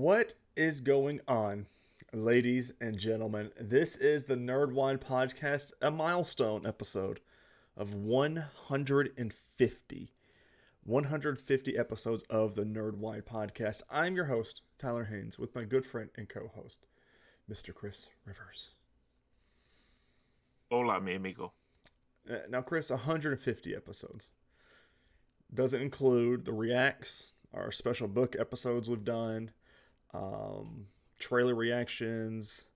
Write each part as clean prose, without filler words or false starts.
What is going on, ladies and gentlemen? This is the Nerdwide podcast, a milestone episode of 150. 150 episodes of the Nerdwide podcast. I'm your host, Tyler Haynes, with my good friend and co-host, Mr. Chris Rivers. Hola, mi amigo. Now, Chris, 150 episodes. Doesn't include the reacts, our special book episodes we've done, trailer reactions,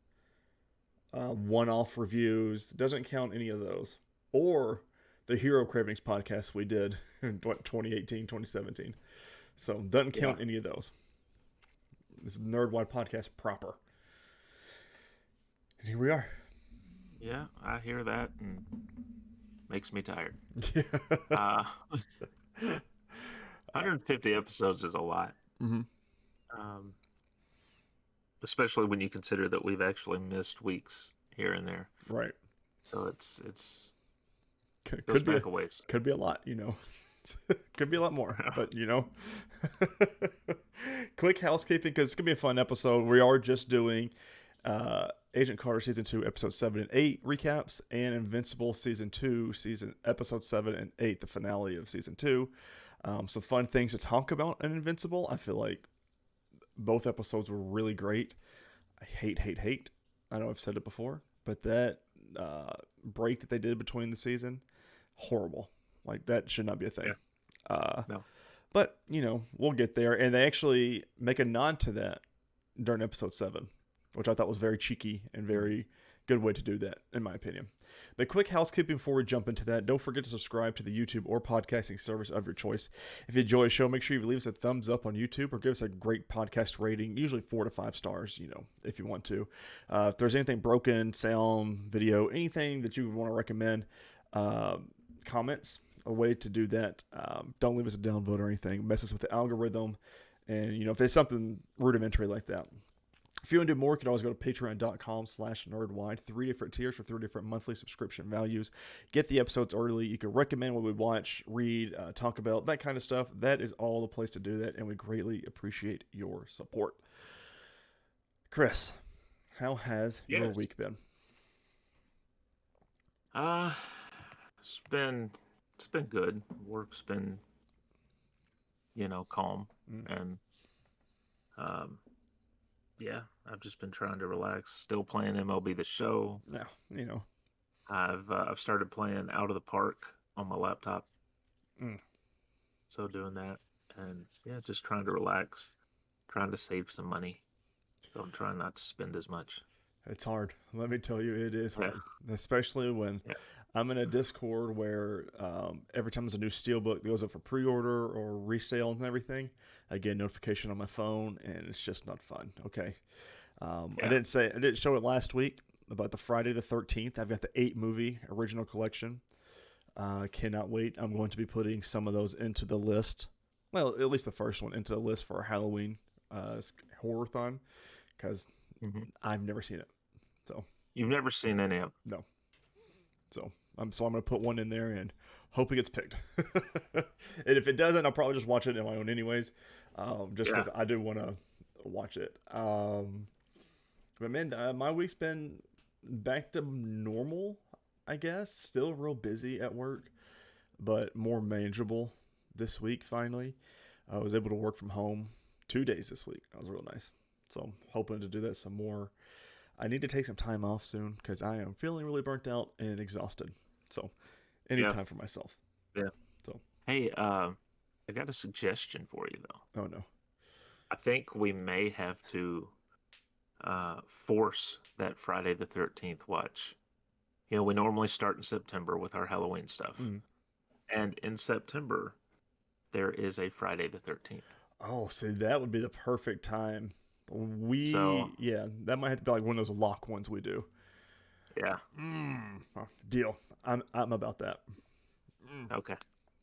one-off reviews. Doesn't count any of those. Or the Hero Cravings podcast we did in 2018, 2017. So doesn't count any of those. This is the Nerdwide podcast proper. And here we are. Yeah, I hear that and makes me tired. Yeah. 150 episodes is a lot. Mm-hmm. Especially when you consider that we've actually missed weeks here and there. Right. So it's could be back a ways. Could be a lot, could be a lot more, but quick housekeeping because it's gonna be a fun episode. We are just doing Agent Carter season 2 episode 7 and 8 recaps, and Invincible season 2 episode 7 and 8, the finale of season 2. Some fun things to talk about in Invincible. I feel like both episodes were really great. I hate. I know I've said it before, but that break that they did between the season, horrible. Like, that should not be a thing. Yeah. No. But, we'll get there. And they actually make a nod to that during episode 7, which I thought was very cheeky and very good way to do that, in my opinion. But quick housekeeping before we jump into that. Don't forget to subscribe to the YouTube or podcasting service of your choice. If you enjoy the show, make sure you leave us a thumbs up on YouTube or give us a great podcast rating, usually 4 to 5 stars, if you want to. If there's anything broken, sound, video, anything that you want to recommend, comments, a way to do that. Don't leave us a downvote or anything. Messes with the algorithm. And, if there's something rudimentary like that. If you want to do more, you can always go to patreon.com/nerdwide. 3 different tiers for 3 different monthly subscription values. Get the episodes early. You can recommend what we watch, read, talk about, that kind of stuff. That is all the place to do that, and we greatly appreciate your support. Chris, how has your week been? It's been good. Work's been, calm. And yeah, I've just been trying to relax. Still playing MLB The Show. Yeah, I've started playing Out of the Park on my laptop. Mm. So doing that, and yeah, just trying to relax, trying to save some money. So I'm trying not to spend as much. It's hard. Let me tell you, it is hard, especially when I'm in a Discord where every time there's a new Steelbook that goes up for pre-order or resale and everything, I get a notification on my phone, and it's just not fun. Okay, I didn't show it last week about the Friday the 13th. I've got the 8 movie original collection. Cannot wait. I'm going to be putting some of those into the list. Well, at least the first one into the list for a Halloween horror-thon, because I've never seen it. So you've never seen any of them? No. So I'm going to put one in there and hope it gets picked. And if it doesn't, I'll probably just watch it on my own anyways, just because I do want to watch it. But man, my week's been back to normal, I guess. Still real busy at work, but more manageable this week finally. I was able to work from home 2 days this week. That was real nice. So I'm hoping to do that some more. I need to take some time off soon because I am feeling really burnt out and exhausted. So any time for myself. Yeah. So hey, I got a suggestion for you though. Oh no. I think we may have to force that Friday the 13th watch. We normally start in September with our Halloween stuff. And in September, there is a Friday the 13th. Oh, see, that would be the perfect time. That might have to be like one of those lock ones we do. Yeah. Deal. I'm about that. Okay.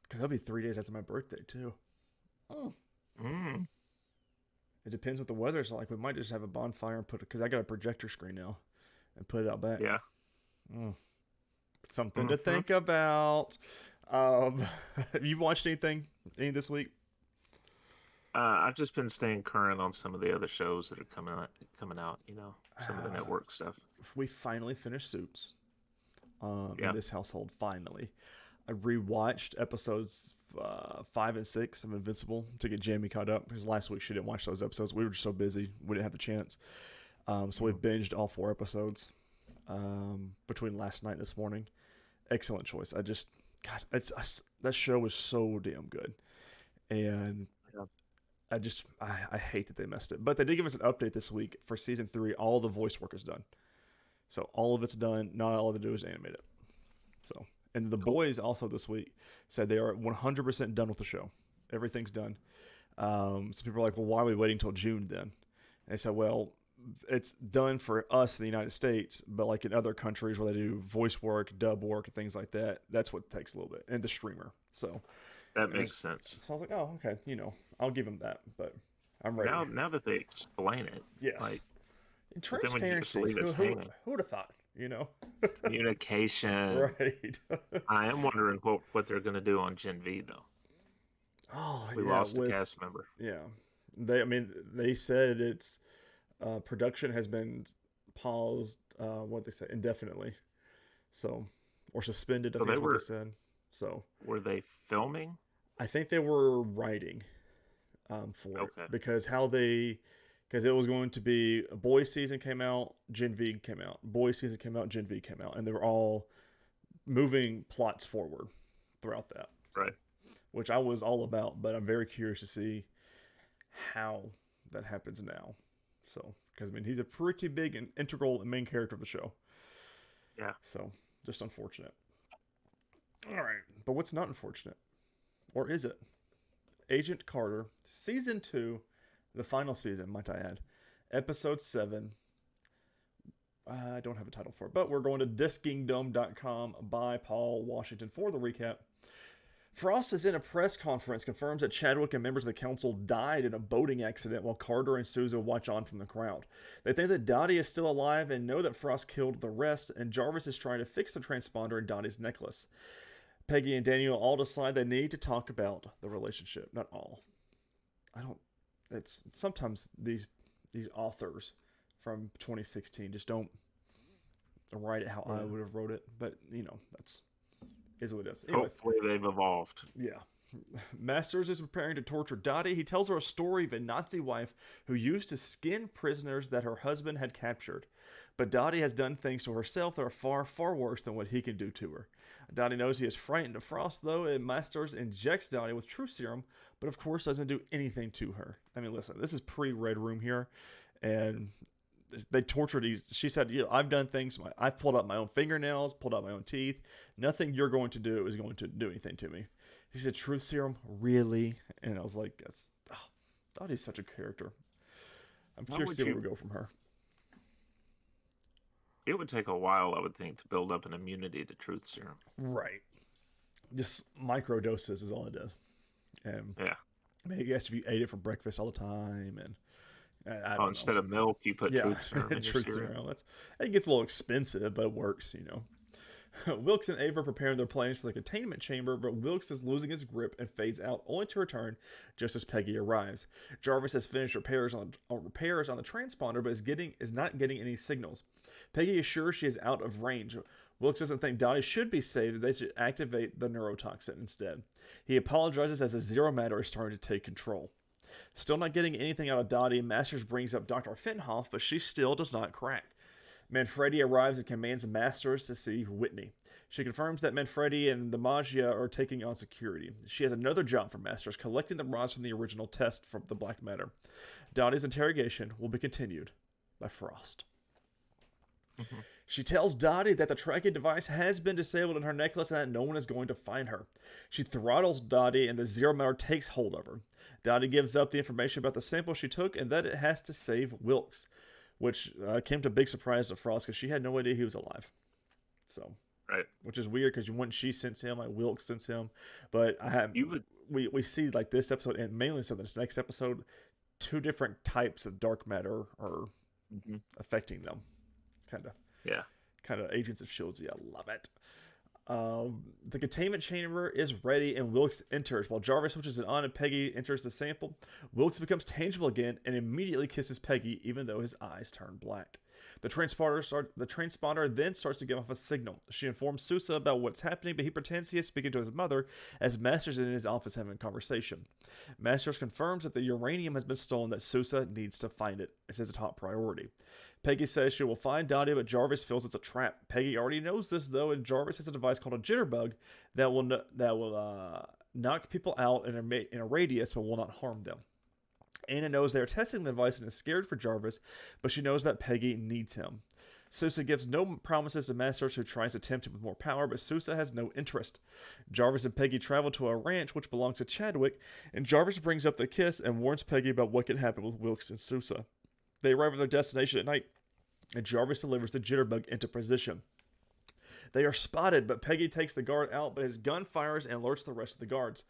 Because that'll be 3 days after my birthday too. It depends what the weather's like. We might just have a bonfire and because I got a projector screen now, and put it out back. Yeah. Something to think about. Have you watched anything this week? I've just been staying current on some of the other shows that are coming out. Some of the network stuff. We finally finished Suits. In Yeah. this household, finally. I rewatched episodes 5 and 6 of Invincible to get Jamie caught up because last week she didn't watch those episodes. We were just so busy, we didn't have the chance. So we binged all 4 episodes between last night and this morning. Excellent choice. That show was so damn good, and I hate that they messed it. But they did give us an update this week for season 3. All the voice work is done, so all of it's done. Not all they do is animate it. So, and the boys also this week said they are 100% done with the show. Everything's done. So people are like, well, why are we waiting until June then? And they said, well, it's done for us in the United States, but like in other countries where they do voice work, dub work, and things like that, that's what takes a little bit. And the streamer. So that makes sense. So I was like, oh, okay, I'll give them that, but I'm ready. Now that they explain it, yes. Like, and transparency. Who would have thought? Communication. Right. I am wondering what they're going to do on Gen V though. Oh, we lost a cast member. Yeah, they said it's production has been paused. What they say indefinitely, or suspended. I think is what they said. So were they filming? I think they were writing for it because it was going to be a boys season came out, Gen V came out, boys season came out, Gen V came out, and they were all moving plots forward throughout that. Right. Which I was all about, but I'm very curious to see how that happens now. So, because he's a pretty big and integral and main character of the show. Yeah. So, just unfortunate. All right, but what's not unfortunate, or is it? Agent Carter, season 2, the final season, might I add, episode 7. I don't have a title for it, but we're going to diskingdom.com by Paul Washington for the recap. Frost is in a press conference, confirms that Chadwick and members of the council died in a boating accident while Carter and Sousa watch on from the crowd. They think that Dottie is still alive and know that Frost killed the rest, and Jarvis is trying to fix the transponder in Dottie's necklace. Peggy and Daniel all decide they need to talk about the relationship. Not all. It's sometimes these authors from 2016 just don't write it how I would have wrote it, but that's is what it is. Anyways, hopefully they've evolved. Yeah. Masters is preparing to torture Dottie. He tells her a story of a Nazi wife who used to skin prisoners that her husband had captured. But Dottie has done things to herself that are far, far worse than what he can do to her. Dottie knows he is frightened of Frost, though, and Masters injects Dottie with truth serum, but of course doesn't do anything to her. Listen, this is pre-Red Room here, and they tortured her. She said, I've done things. I've pulled out my own fingernails, pulled out my own teeth. Nothing you're going to do is going to do anything to me. She said, truth serum? Really? And I was like, Dottie's such a character. I'm curious to see where we go from her. It would take a while, I would think, to build up an immunity to truth serum. Right. Just micro doses is all it does. And I guess if you ate it for breakfast all the time and I don't know. Instead of milk, you put truth serum in your cereal. It gets a little expensive, but it works, Wilkes and Ava preparing their planes for the containment chamber, but Wilkes is losing his grip and fades out, only to return just as Peggy arrives. Jarvis has finished repairs on the transponder, but is not getting any signals. Peggy is sure she is out of range. Wilkes doesn't think Dottie should be saved, they should activate the neurotoxin instead. He apologizes as the Zero Matter is starting to take control. Still not getting anything out of Dottie, Masters brings up Dr. Fenhoff, but she still does not crack. Manfredi arrives and commands Masters to see Whitney. She confirms that Manfredi and the Maggia are taking on security. She has another job for Masters, collecting the rods from the original test from the Black Matter. Dottie's interrogation will be continued by Frost. Mm-hmm. She tells Dottie that the tracking device has been disabled in her necklace and that no one is going to find her. She throttles Dottie and the Zero Matter takes hold of her. Dottie gives up the information about the sample she took and that it has to save Wilkes, which came to big surprise to Frost because she had no idea he was alive. So, right, which is weird because when she sends him, like Wilkes sends him, but we see like this episode and mainly so this next episode, 2 different types of dark matter are affecting them. It's kind of Agents of S.H.I.E.L.D. I love it. The containment chamber is ready and Wilkes enters. While Jarvis switches it on and Peggy enters the sample, Wilkes becomes tangible again and immediately kisses Peggy, even though his eyes turn black. The transponder then starts to give off a signal. She informs Sousa about what's happening, but he pretends he is speaking to his mother as Masters is in his office having a conversation. Masters confirms that the uranium has been stolen, that Sousa needs to find it. It's his top priority. Peggy says she will find Dottie, but Jarvis feels it's a trap. Peggy already knows this, though, and Jarvis has a device called a jitterbug that will knock people out in a radius but will not harm them. Anna knows they are testing the device and is scared for Jarvis, but she knows that Peggy needs him. Sousa gives no promises to Masters, who tries to tempt him with more power, but Sousa has no interest. Jarvis and Peggy travel to a ranch which belongs to Chadwick, and Jarvis brings up the kiss and warns Peggy about what can happen with Wilkes and Sousa. They arrive at their destination at night, and Jarvis delivers the jitterbug into position. They are spotted, but Peggy takes the guard out, but his gun fires and alerts the rest of the guards.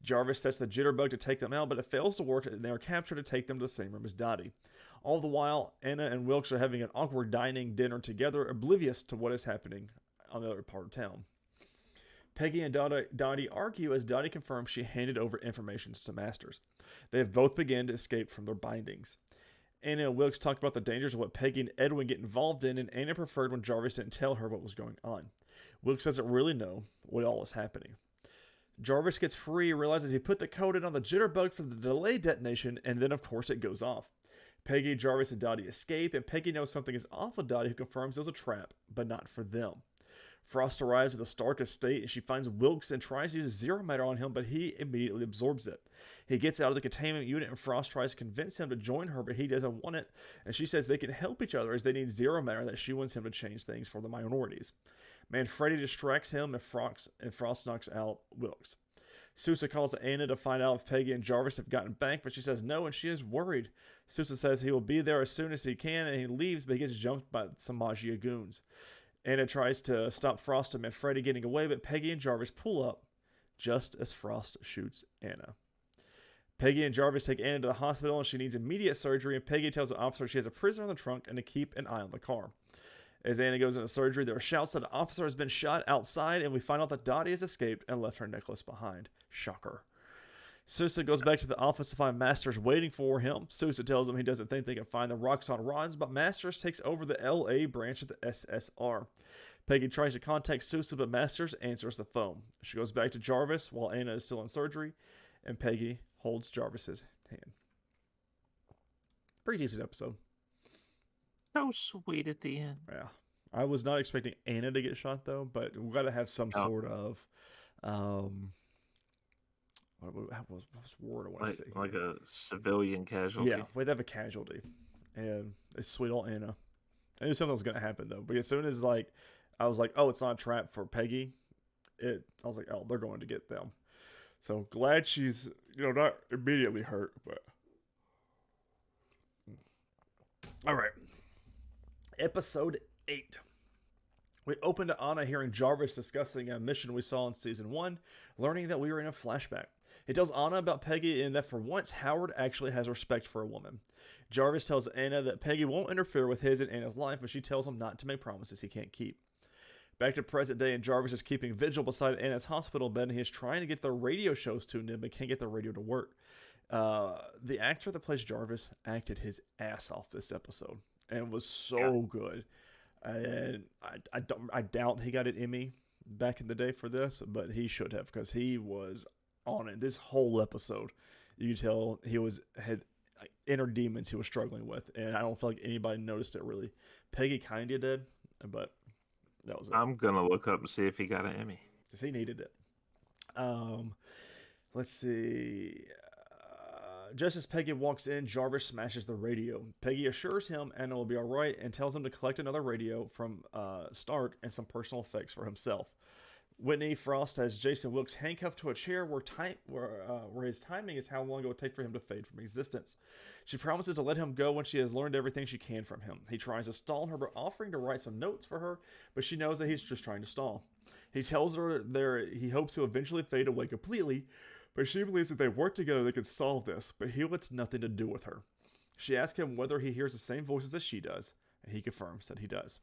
Jarvis sets the jitterbug to take them out, but it fails to work, and they are captured to take them to the same room as Dottie. All the while, Anna and Wilkes are having an awkward dining dinner together, oblivious to what is happening on the other part of town. Peggy and Dottie argue as Dottie confirms she handed over information to Masters. They have both begun to escape from their bindings. Anna and Wilkes talk about the dangers of what Peggy and Edwin get involved in, and Anna preferred when Jarvis didn't tell her what was going on. Wilkes doesn't really know what all is happening. Jarvis gets free, realizes he put the code in on the jitterbug for the delay detonation, and then of course it goes off. Peggy, Jarvis, and Dottie escape, and Peggy knows something is off with Dottie, who confirms it was a trap, but not for them. Frost arrives at the Stark estate, and she finds Wilkes and tries to use a zero matter on him, but he immediately absorbs it. He gets out of the containment unit, and Frost tries to convince him to join her, but he doesn't want it, and she says they can help each other as they need zero matter, that she wants him to change things for the minorities. Manfredi distracts him, and Frost knocks out Wilkes. Sousa calls Anna to find out if Peggy and Jarvis have gotten back, but she says no, and she is worried. Sousa says he will be there as soon as he can, and he leaves, but he gets jumped by some Magia goons. Anna tries to stop Frost and Manfredi getting away, but Peggy and Jarvis pull up just as Frost shoots Anna. Peggy and Jarvis take Anna to the hospital, and she needs immediate surgery, and Peggy tells the officer she has a prisoner in the trunk and to keep an eye on the car. As Anna goes into surgery, there are shouts that an officer has been shot outside, and we find out that Dottie has escaped and left her necklace behind. Shocker. Sousa goes back to the office to find Masters waiting for him. Sousa tells him he doesn't think they can find the Roxxon rods, but Masters takes over the LA branch of the SSR. Peggy tries to contact Sousa, but Masters answers the phone. She goes back to Jarvis while Anna is still in surgery, and Peggy holds Jarvis's hand. Pretty decent episode. So sweet at the end. Yeah. I was not expecting Anna to get shot, though, but we've got to have some sort of... what was word I want to say? Like a civilian casualty. Yeah, we'd have a casualty. And it's sweet old Anna. I knew something was going to happen, though. But as soon as, I was like, oh, it's not a trap for Peggy, I was like, oh, they're going to get them. So glad she's, not immediately hurt, but... All right. Episode 8. We open to Anna hearing Jarvis discussing a mission we saw in Season 1, learning that we were in a flashback. He tells Anna about Peggy and that for once, Howard actually has respect for a woman. Jarvis tells Anna that Peggy won't interfere with his and Anna's life, but she tells him not to make promises he can't keep. Back to present day, and Jarvis is keeping vigil beside Anna's hospital bed, and he is trying to get the radio shows tuned in, but can't get the radio to work. The actor that plays Jarvis acted his ass off this episode, and was so good. And I doubt he got an Emmy back in the day for this, but he should have, because he was on it. This whole episode, you could tell he had inner demons he was struggling with, and I don't feel like anybody noticed it really. Peggy kind of did, but that was it. I'm gonna look up and see if he got an Emmy, because he needed it. Let's see. Just as Peggy walks in, Jarvis smashes the radio. Peggy assures him Anna will be alright and tells him to collect another radio from Stark and some personal effects for himself. Whitney Frost has Jason Wilkes handcuffed to a chair where his timing is how long it would take for him to fade from existence. She promises to let him go when she has learned everything she can from him. He tries to stall her by offering to write some notes for her, but she knows that he's just trying to stall. He tells her he hopes to eventually fade away completely, but she believes if they work together they can solve this, but he wants nothing to do with her. She asks him whether he hears the same voices as she does, and he confirms that he does.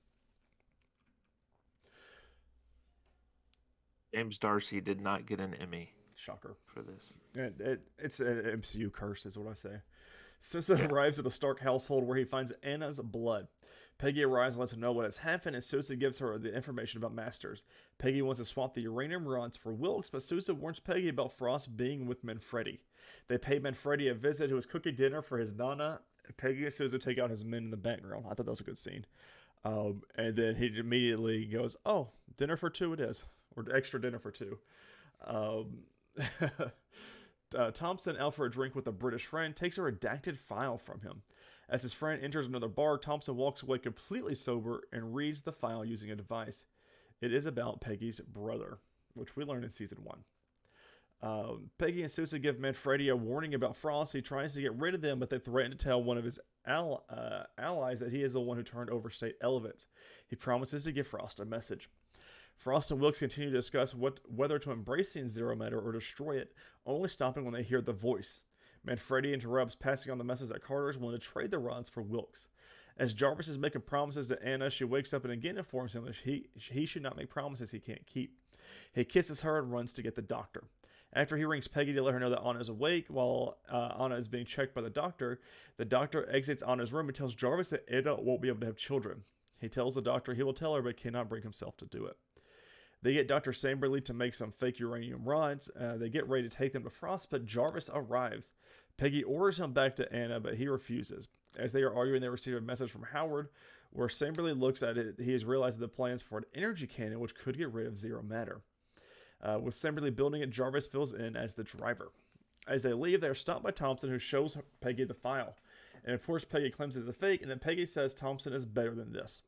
James Darcy did not get an Emmy Shocker. for this. It's an MCU curse, is what I say. Sousa Yeah. arrives at the Stark household where he finds Anna's blood. Peggy arrives and lets him know what has happened, and Sousa gives her the information about Masters. Peggy wants to swap the uranium rods for Wilkes, but Sousa warns Peggy about Frost being with Manfredi. They pay Manfredi a visit, who is cooking dinner for his Nana. Peggy and Sousa take out his men in the background. I thought that was a good scene. And then he immediately goes, "Oh, dinner for two it is, or extra dinner for two." Um, Thompson, out for a drink with a British friend, takes a redacted file from him. As his friend enters another bar, Thompson walks away completely sober and reads the file using a device. It is about Peggy's brother, which we learned in season 1. Peggy and Sousa give Manfredi a warning about Frost. He tries to get rid of them, but they threaten to tell one of his allies that he is the one who turned over state elements. He promises to give Frost a message. Frost and Wilkes continue to discuss whether to embrace the Zero Matter or destroy it, only stopping when they hear the voice. Manfredi interrupts, passing on the message that Carter is willing to trade the rods for Wilkes. As Jarvis is making promises to Anna, she wakes up and again informs him that he should not make promises he can't keep. He kisses her and runs to get the doctor. After he rings Peggy to let her know that Anna is awake while Anna is being checked by the doctor exits Anna's room and tells Jarvis that Anna won't be able to have children. He tells the doctor he will tell her but cannot bring himself to do it. They get Dr. Samberly to make some fake uranium rods. They get ready to take them to Frost, but Jarvis arrives. Peggy orders him back to Anna, but he refuses. As they are arguing, they receive a message from Howard, where Samberly looks at it. He has realized the plans for an energy cannon, which could get rid of Zero Matter. With Samberly building it, Jarvis fills in as the driver. As they leave, they are stopped by Thompson, who shows Peggy the file. And of course, Peggy claims it's a fake, and then Peggy says Thompson is better than this.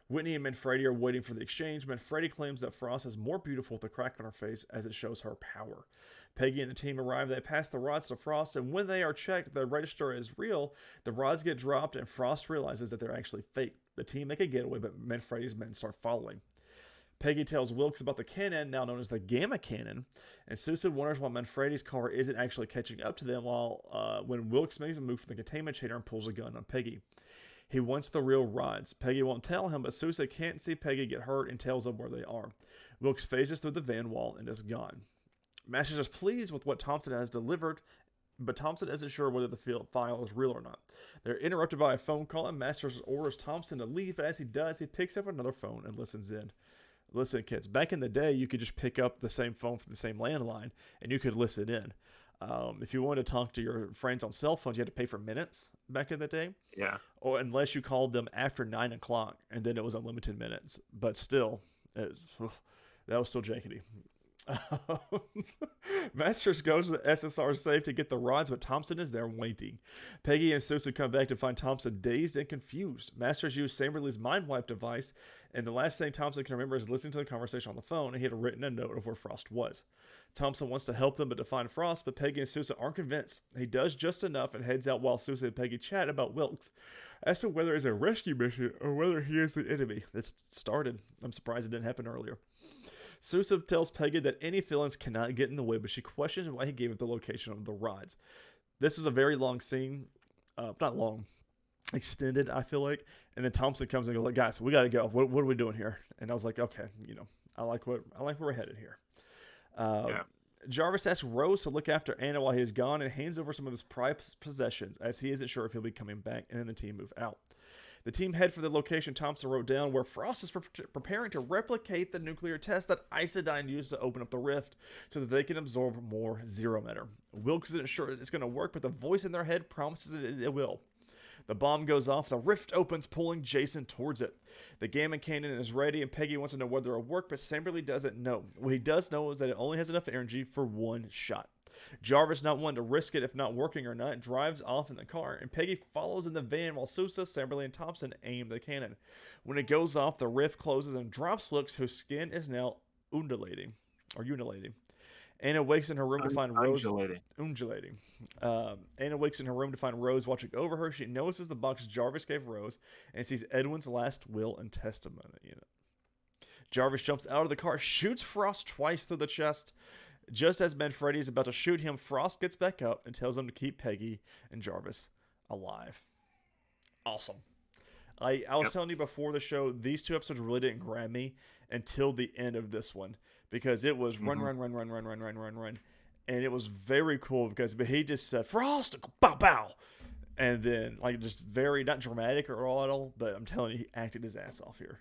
Whitney and Manfredi are waiting for the exchange. Manfredi claims that Frost is more beautiful with a crack on her face as it shows her power. Peggy and the team arrive. They pass the rods to Frost, and when they are checked, the register is real. The rods get dropped, and Frost realizes that they're actually fake. The team make a getaway, but Manfredi's men start following. Peggy tells Wilkes about the cannon, now known as the Gamma Cannon, and Sousa wonders why Manfredi's car isn't actually catching up to them when Wilkes makes a move for the containment chamber and pulls a gun on Peggy. He wants the real rods. Peggy won't tell him, but Sousa can't see Peggy get hurt and tells him where they are. Wilkes phases through the van wall and is gone. Masters is pleased with what Thompson has delivered, but Thompson isn't sure whether the file is real or not. They're interrupted by a phone call, and Masters orders Thompson to leave, but as he does, he picks up another phone and listens in. Listen, kids, back in the day, you could just pick up the same phone from the same landline, and you could listen in. If you wanted to talk to your friends on cell phones, you had to pay for minutes back in the day. Yeah. Or unless you called them after 9 o'clock, and then it was unlimited minutes. But still, that was still jankety. Masters goes to the SSR safe to get the rods, but Thompson is there waiting. Peggy and Sousa come back to find Thompson dazed and confused. Masters used Samberly's mind wipe device, and the last thing Thompson can remember is listening to the conversation on the phone, and he had written a note of where Frost was. Thompson wants to help them but to find Frost, but Peggy and Sousa aren't convinced. He does just enough and heads out while Sousa and Peggy chat about Wilkes as to whether it's a rescue mission or whether he is the enemy. It's started. I'm surprised it didn't happen earlier. Sousa tells Peggy that any feelings cannot get in the way, but she questions why he gave up the location of the rods. This was a very long scene. Not long. Extended, I feel like. And then Thompson comes and goes, like, guys, we got to go. What are we doing here? And I was like, okay, I like where we're headed here. Yeah. Jarvis asks Rose to look after Anna while he is gone and hands over some of his prized possessions, as he isn't sure if he'll be coming back, and then the team move out. The team head for the location Thompson wrote down, where Frost is preparing to replicate the nuclear test that Isodyne used to open up the rift so that they can absorb more Zero Matter. Wilkes isn't sure it's going to work, but the voice in their head promises it will. The bomb goes off, the rift opens, pulling Jason towards it. The Gamma Cannon is ready, and Peggy wants to know whether it'll work, but Samberly doesn't know. What he does know is that it only has enough energy for one shot. Jarvis, not wanting to risk it if not working or not, drives off in the car, and Peggy follows in the van while Sousa, Samberly, and Thompson aim the cannon. When it goes off, the rift closes and drops Wilkes, whose skin is now undulating. Anna wakes in her room to find Rose. Undulating. Anna wakes in her room to find Rose watching over her. She notices the box Jarvis gave Rose and sees Edwin's last will and testament in it. Jarvis jumps out of the car, shoots Frost twice through the chest. Just as Manfredi is about to shoot him, Frost gets back up and tells him to keep Peggy and Jarvis alive. Awesome. I was telling you before the show, these two episodes really didn't grab me until the end of this one. because it was run, and it was very cool because he just said Frost, bow bow, and then like just very not dramatic or all, but I'm telling you, he acted his ass off here.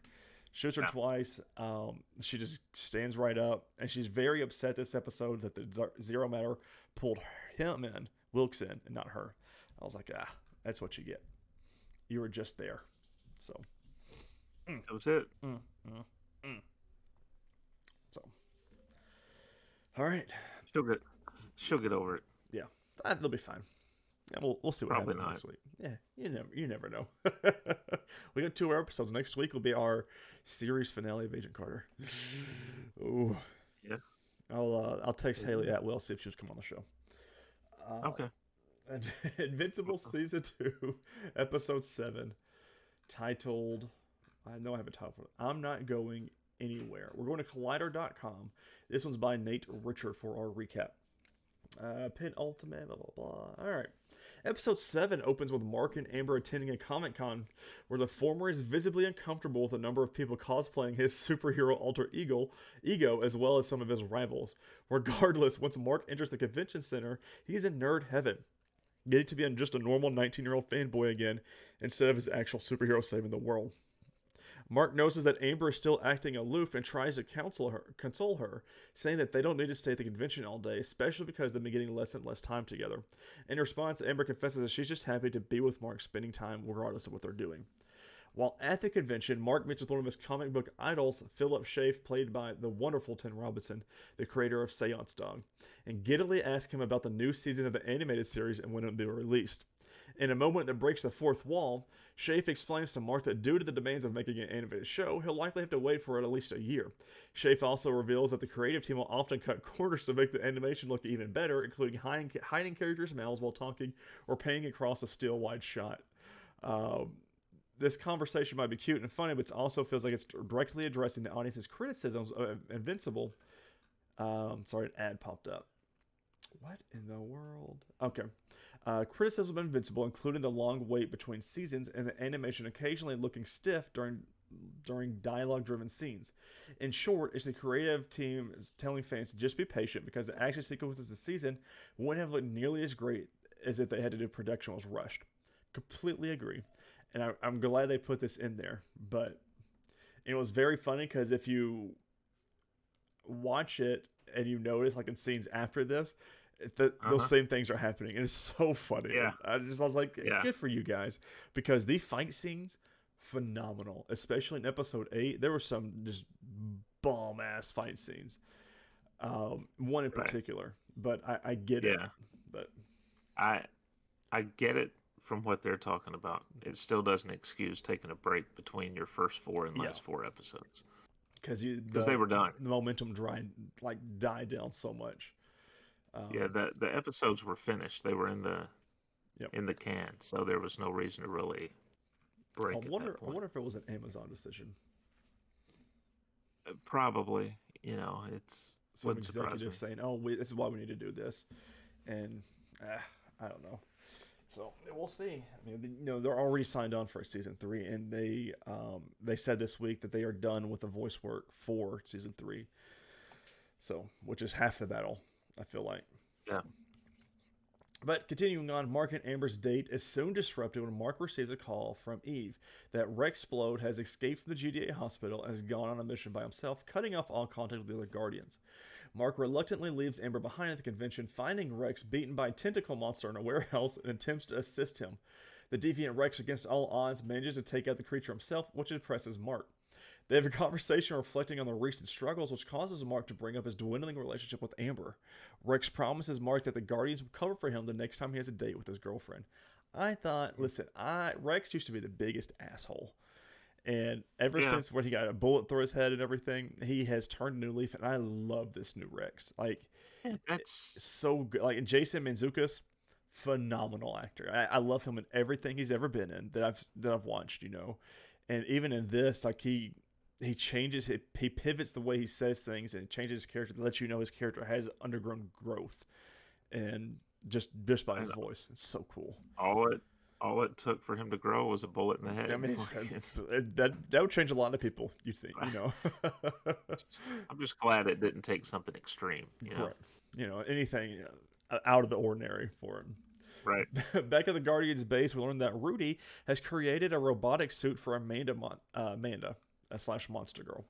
Shoots her twice. She just stands right up, and she's very upset this episode that the Zero Matter pulled Wilkes in, and not her. I was like, that's what you get. You were just there. So that was it. So, all right. She'll get over it. Yeah, they'll be fine. Yeah, we'll see what happens next week. Yeah, you never know. We got 2 more episodes. Next week will be our series finale of Agent Carter. Ooh. Yeah. I'll text Haley Atwell, see if she'll come on the show. Okay. Invincible season 2, episode 7, titled. I know I have a title for it. I'm Not Going Anywhere. We're going to Collider.com. This one's by Nate Richard for our recap. Penultimate, blah, blah, blah. All right. Episode 7 opens with Mark and Amber attending a Comic-Con where the former is visibly uncomfortable with a number of people cosplaying his superhero alter ego, as well as some of his rivals. Regardless, once Mark enters the convention center, he's in nerd heaven, getting to be just a normal 19-year-old fanboy again instead of his actual superhero saving the world. Mark notices that Amber is still acting aloof and tries to console her, saying that they don't need to stay at the convention all day, especially because they've been getting less and less time together. In response, Amber confesses that she's just happy to be with Mark, spending time regardless of what they're doing. While at the convention, Mark meets with one of his comic book idols, Philip Schaff, played by the wonderful Tim Robinson, the creator of Seance Dog, and giddily asks him about the new season of the animated series and when it will be released. In a moment that breaks the fourth wall, Schaff explains to Mark that due to the demands of making an animated show, he'll likely have to wait for it at least a year. Schaff also reveals that the creative team will often cut corners to make the animation look even better, including hiding characters' mouths while talking or panning across a still wide shot. This conversation might be cute and funny, but it also feels like it's directly addressing the audience's criticisms of Invincible. Sorry, an ad popped up. What in the world? Okay. Criticism of Invincible, including the long wait between seasons and the animation occasionally looking stiff during dialogue-driven scenes. In short, it's the creative team is telling fans to just be patient because the action sequences this season wouldn't have looked nearly as great as if they had to do production was rushed. Completely agree. And I'm glad they put this in there. But it was very funny because if you watch it and you notice, like in scenes after this, those same things are happening. And it's so funny. Yeah. I was like, good for you guys. Because the fight scenes, phenomenal. Especially in episode 8. There were some just bomb-ass fight scenes. One in particular. But I get it. But I get it from what they're talking about. It still doesn't excuse taking a break between your first 4 and last 4 episodes. Because they were done. The momentum died down so much. The episodes were finished. They were in the can, so there was no reason to really break. I wonder if it was an Amazon decision. Probably, it's some executive saying, "Oh, this is why we need to do this," and I don't know. So we'll see. I mean, they're already signed on for season 3, and they said this week that they are done with the voice work for season 3. So, which is half the battle, I feel like. Yeah. So. But continuing on, Mark and Amber's date is soon disrupted when Mark receives a call from Eve that Rexplode has escaped from the GDA hospital and has gone on a mission by himself, cutting off all contact with the other Guardians. Mark reluctantly leaves Amber behind at the convention, finding Rex beaten by a tentacle monster in a warehouse and attempts to assist him. The deviant Rex, against all odds, manages to take out the creature himself, which impresses Mark. They have a conversation reflecting on their recent struggles, which causes Mark to bring up his dwindling relationship with Amber. Rex promises Mark that the Guardians will cover for him the next time he has a date with his girlfriend. I thought, Rex used to be the biggest asshole. And ever since when he got a bullet through his head and everything, he has turned a new leaf, and I love this new Rex. It's so good. And Jason Mantzoukas, phenomenal actor. I love him in everything he's ever been in that I've watched, And even in this, he changes, he pivots the way he says things and changes his character to let you know his character has undergone growth, and just by his voice, it's so cool. all it took for him to grow was a bullet in the head. I mean, Like, that would change a lot of people. You think, you know? I'm just glad it didn't take something extreme. Correct. You know, anything out of the ordinary for him. Right. Back at the Guardians base, we learned that Rudy has created a robotic suit for Amanda slash Monster Girl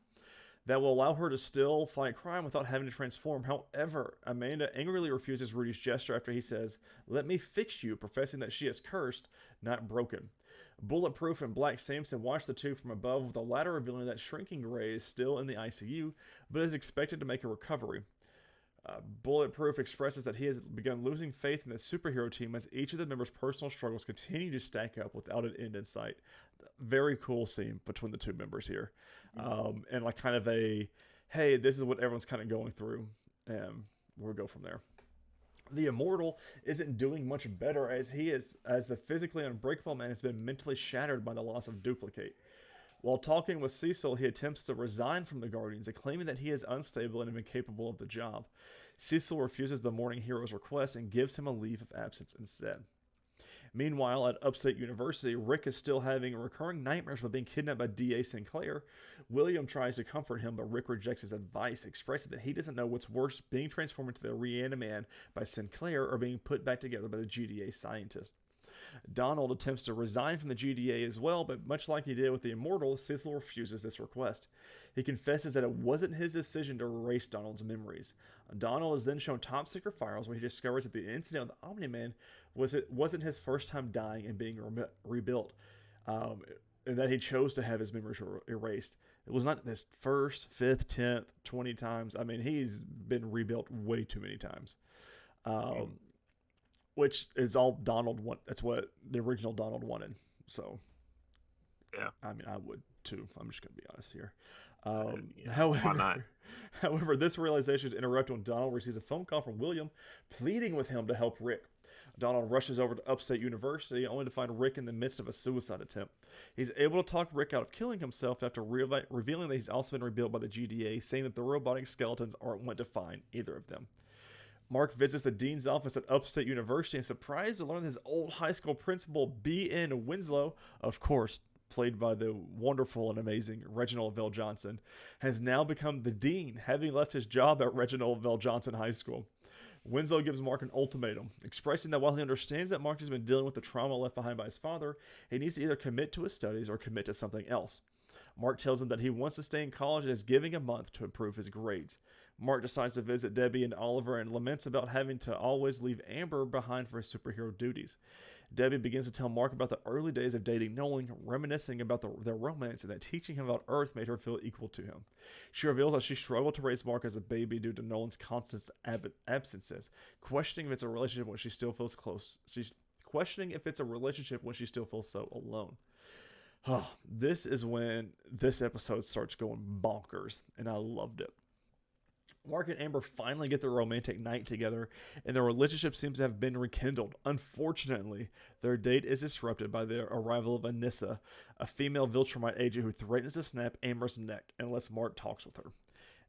that will allow her to still fight crime without having to transform. However, Amanda angrily refuses Rudy's gesture after he says, "Let me fix you," professing that she is cursed, not broken. Bulletproof and Black Samson watch the two from above, with the latter revealing that Shrinking Ray is still in the ICU, but is expected to make a recovery. Bulletproof expresses that he has begun losing faith in the superhero team as each of the members' personal struggles continue to stack up without an end in sight. Very cool scene between the two members here. And like kind of a, hey, this is what everyone's kind of going through. And we'll go from there. The Immortal isn't doing much better as the physically unbreakable man has been mentally shattered by the loss of Duplicate. While talking with Cecil, he attempts to resign from the Guardians, claiming that he is unstable and incapable of the job. Cecil refuses the Morning Hero's request and gives him a leave of absence instead. Meanwhile, at Upstate University, Rick is still having recurring nightmares about being kidnapped by D.A. Sinclair. William tries to comfort him, but Rick rejects his advice, expressing that he doesn't know what's worse, being transformed into the Reaniman by Sinclair or being put back together by the GDA scientist. Donald attempts to resign from the GDA as well, but much like he did with the Immortal, Cecil refuses this request. He confesses that it wasn't his decision to erase Donald's memories. Donald is then shown top secret files where he discovers that the incident with the Omni-Man wasn't his first time dying and being rebuilt, and that he chose to have his memories erased. It was not this first, 5th, 10th, 20 times. I mean, he's been rebuilt way too many times. Which is all Donald want. That's what the original Donald wanted. So, yeah, I mean, I would too. I'm just gonna be honest here. Why not? However, this realization is interrupted when Donald receives a phone call from William, pleading with him to help Rick. Donald rushes over to Upstate University, only to find Rick in the midst of a suicide attempt. He's able to talk Rick out of killing himself after revealing that he's also been rebuilt by the GDA, saying that the robotic skeletons aren't meant to find either of them. Mark visits the dean's office at Upstate University and is surprised to learn that his old high school principal, B.N. Winslow, of course, played by the wonderful and amazing Reginald VelJohnson, has now become the dean, having left his job at Reginald VelJohnson High School. Winslow gives Mark an ultimatum, expressing that while he understands that Mark has been dealing with the trauma left behind by his father, he needs to either commit to his studies or commit to something else. Mark tells him that he wants to stay in college and is giving a month to improve his grades. Mark decides to visit Debbie and Oliver and laments about having to always leave Amber behind for his superhero duties. Debbie begins to tell Mark about the early days of dating Nolan, reminiscing about their romance and that teaching him about Earth made her feel equal to him. She reveals that she struggled to raise Mark as a baby due to Nolan's constant absences, questioning if it's a relationship when she still feels close. She's questioning if it's a relationship when she still feels so alone. This is when this episode starts going bonkers, and I loved it. Mark and Amber finally get their romantic night together, and their relationship seems to have been rekindled. Unfortunately, their date is disrupted by the arrival of Anissa, a female Viltrumite agent who threatens to snap Amber's neck unless Mark talks with her.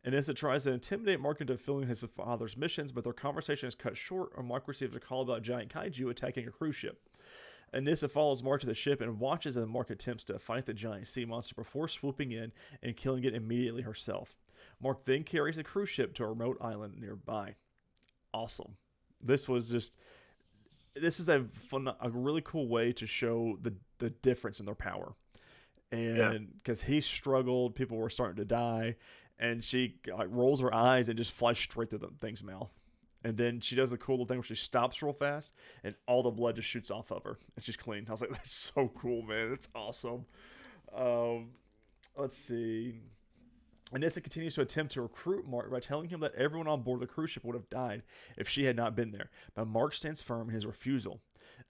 Anissa tries to intimidate Mark into fulfilling his father's missions, but their conversation is cut short when Mark receives a call about a giant kaiju attacking a cruise ship. Anissa follows Mark to the ship and watches as Mark attempts to fight the giant sea monster before swooping in and killing it immediately herself. Mark then carries the cruise ship to a remote island nearby. Awesome. This is a really cool way to show the difference in their power. And because he struggled, people were starting to die, and she rolls her eyes and just flies straight through the thing's mouth. And then she does the cool little thing where she stops real fast, and all the blood just shoots off of her, and she's clean. I was like, that's so cool, man. That's awesome. Let's see. Anissa continues to attempt to recruit Mark by telling him that everyone on board the cruise ship would have died if she had not been there, but Mark stands firm in his refusal.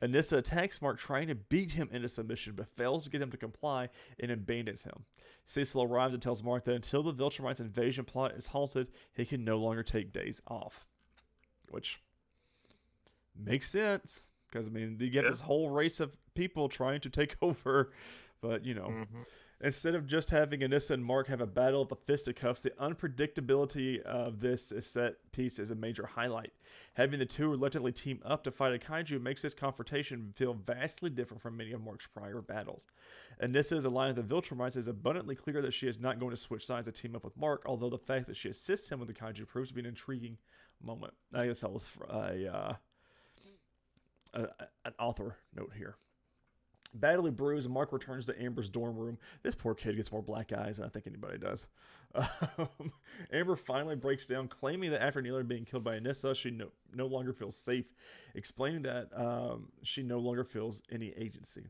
Anissa attacks Mark, trying to beat him into submission, but fails to get him to comply and abandons him. Cecil arrives and tells Mark that until the Viltrumites' invasion plot is halted, he can no longer take days off. Which makes sense, because, I mean, you get this whole race of people trying to take over, but, Instead of just having Anissa and Mark have a battle of the fisticuffs, the unpredictability of this set piece is a major highlight. Having the two reluctantly team up to fight a kaiju makes this confrontation feel vastly different from many of Mark's prior battles. Anissa's alliance with the Viltrumites is abundantly clear that she is not going to switch sides to team up with Mark, although the fact that she assists him with the kaiju proves to be an intriguing moment. I guess that was an author note here. Badly bruised, Mark returns to Amber's dorm room. This poor kid gets more black eyes than I think anybody does. Amber finally breaks down, claiming that after nearly being killed by Anissa, she no longer feels safe, explaining that she no longer feels any agency.